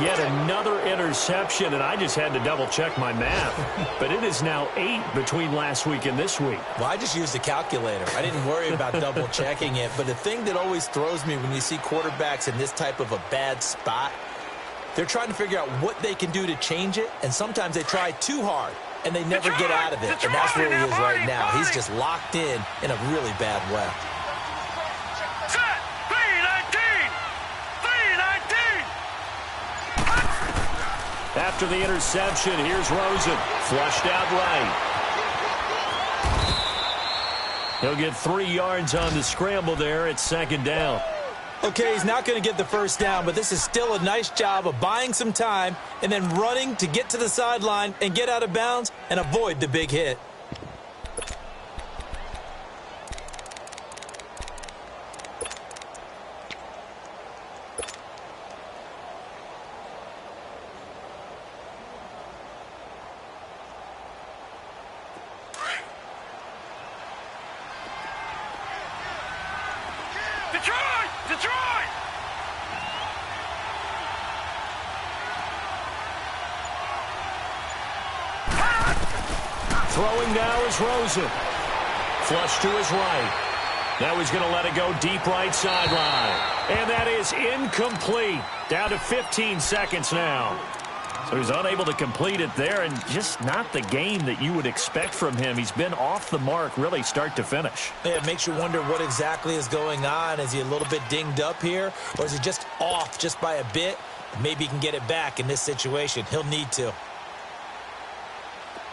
Yet another interception, and I just had to double-check my math. But it is now 8 between last week and this week. Well, I just used a calculator. I didn't worry about double-checking it. But the thing that always throws me when you see quarterbacks in this type of a bad spot, they're trying to figure out what they can do to change it, and sometimes they try too hard, and they never get out of it. And that's where he is right now. He's just locked in a really bad way. After the interception, here's Rosen. Flushed out right. He'll get 3 yards on the scramble there at second down. Okay, he's not going to get the first down, but this is still a nice job of buying some time and then running to get to the sideline and get out of bounds and avoid the big hit. Detroit! Throwing now is Rosen. Flush to his right. Now he's going to let it go deep right sideline. And that is incomplete. Down to 15 seconds now. So he's unable to complete it there, and just not the game that you would expect from him. He's been off the mark really start to finish. Yeah, it makes you wonder what exactly is going on. Is he a little bit dinged up here, or is he just off just by a bit? Maybe he can get it back in this situation. He'll need to.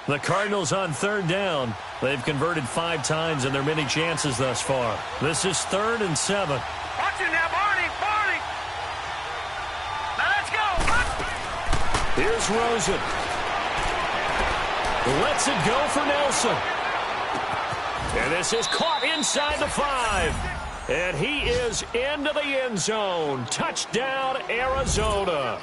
The Cardinals on third down. They've converted 5 times in their many chances thus far. This is 3rd and 7. Watch it now, Barney! Now let's go! Here's Rosen. Lets it go for Nelson. And this is caught inside the 5. And he is into the end zone. Touchdown, Arizona.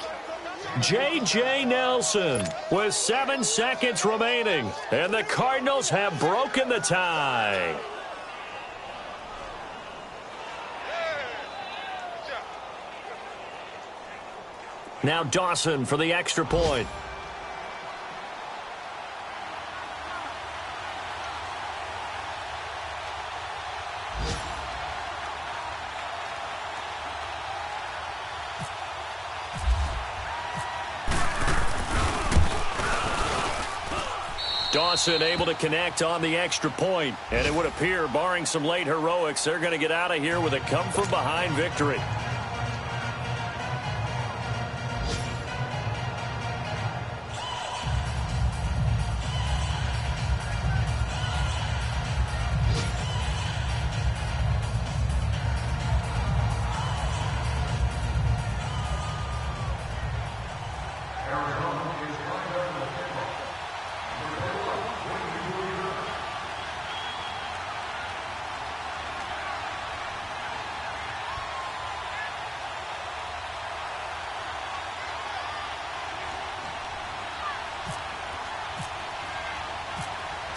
J.J. Nelson with 7 seconds remaining. And the Cardinals have broken the tie. Now Dawson for the extra point. Dawson able to connect on the extra point. And it would appear, barring some late heroics, they're going to get out of here with a come-from-behind victory.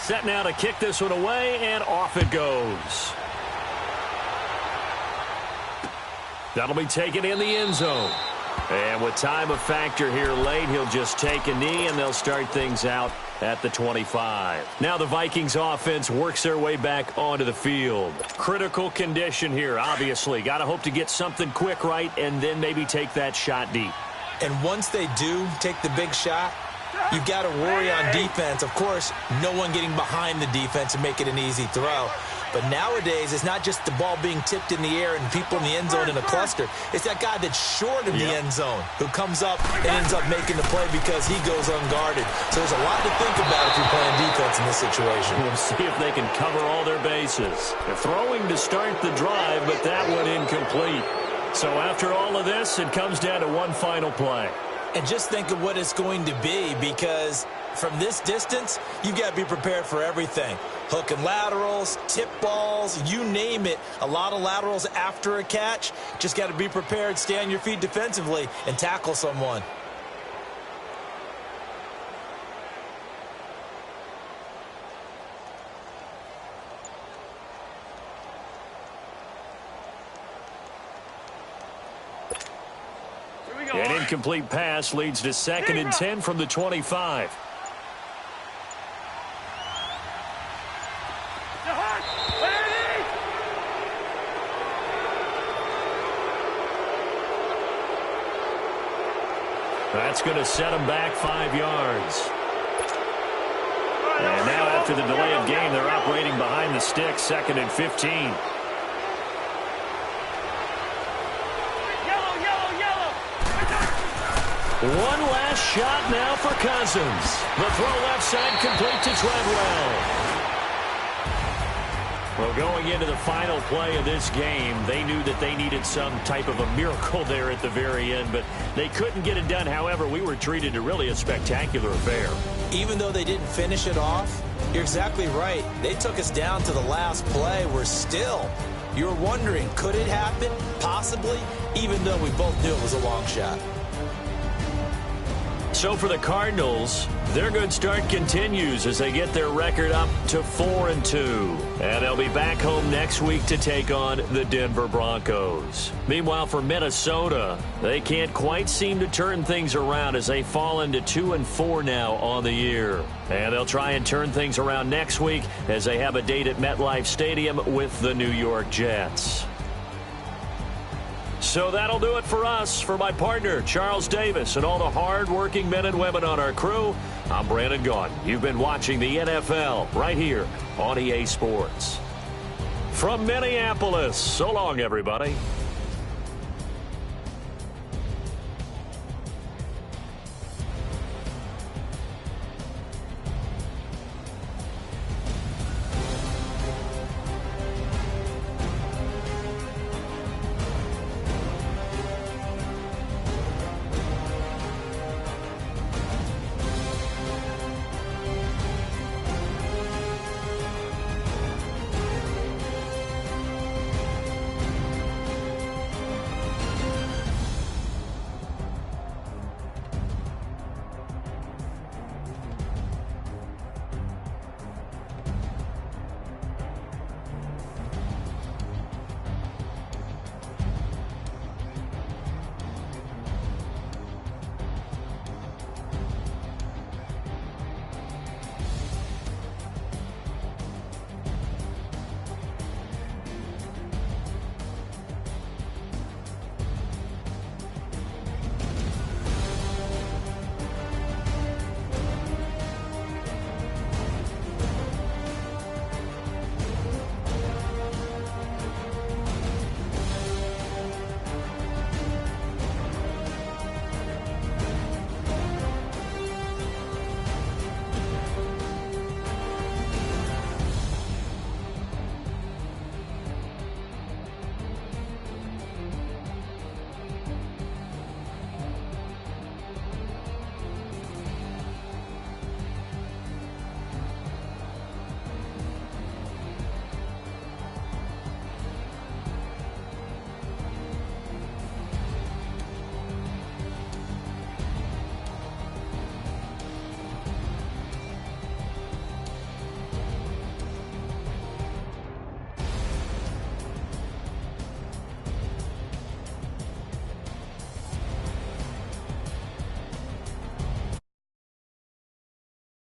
Set now to kick this one away, and off it goes. That'll be taken in the end zone. And with time a factor here late, he'll just take a knee, and they'll start things out at the 25. Now the Vikings offense works their way back onto the field. Critical condition here, obviously. Got to hope to get something quick right and then maybe take that shot deep. And once they do take the big shot, you've got to worry on defense. Of course, no one getting behind the defense and make it an easy throw. But nowadays, it's not just the ball being tipped in the air and people in the end zone in a cluster. It's that guy that's short of the end zone who comes up and ends up making the play because he goes unguarded. So there's a lot to think about if you're playing defense in this situation. We'll see if they can cover all their bases. They're throwing to start the drive, but that one incomplete. So after all of this, it comes down to one final play. And just think of what it's going to be, because from this distance, you've got to be prepared for everything. Hook and laterals, tip balls, you name it. A lot of laterals after a catch. Just got to be prepared, stay on your feet defensively, and tackle someone. An incomplete pass leads to 2nd and 10 from the 25. That's going to set them back 5 yards. And now after the delay of game, they're operating behind the sticks, 2nd and 15. One last shot now for Cousins. The throw left side complete to Treadwell. Well, going into the final play of this game, they knew that they needed some type of a miracle there at the very end, but they couldn't get it done. However, we were treated to really a spectacular affair. Even though they didn't finish it off, you're exactly right. They took us down to the last play. We're still, you're wondering, could it happen? Possibly, even though we both knew it was a long shot. So for the Cardinals, their good start continues as they get their record up to 4-2. And they'll be back home next week to take on the Denver Broncos. Meanwhile, for Minnesota, they can't quite seem to turn things around as they fall into 2-4 now on the year. And they'll try and turn things around next week as they have a date at MetLife Stadium with the New York Jets. So that'll do it for us. For my partner, Charles Davis, and all the hard-working men and women on our crew, I'm Brandon Gaudin. You've been watching the NFL right here on EA Sports. From Minneapolis, so long, everybody.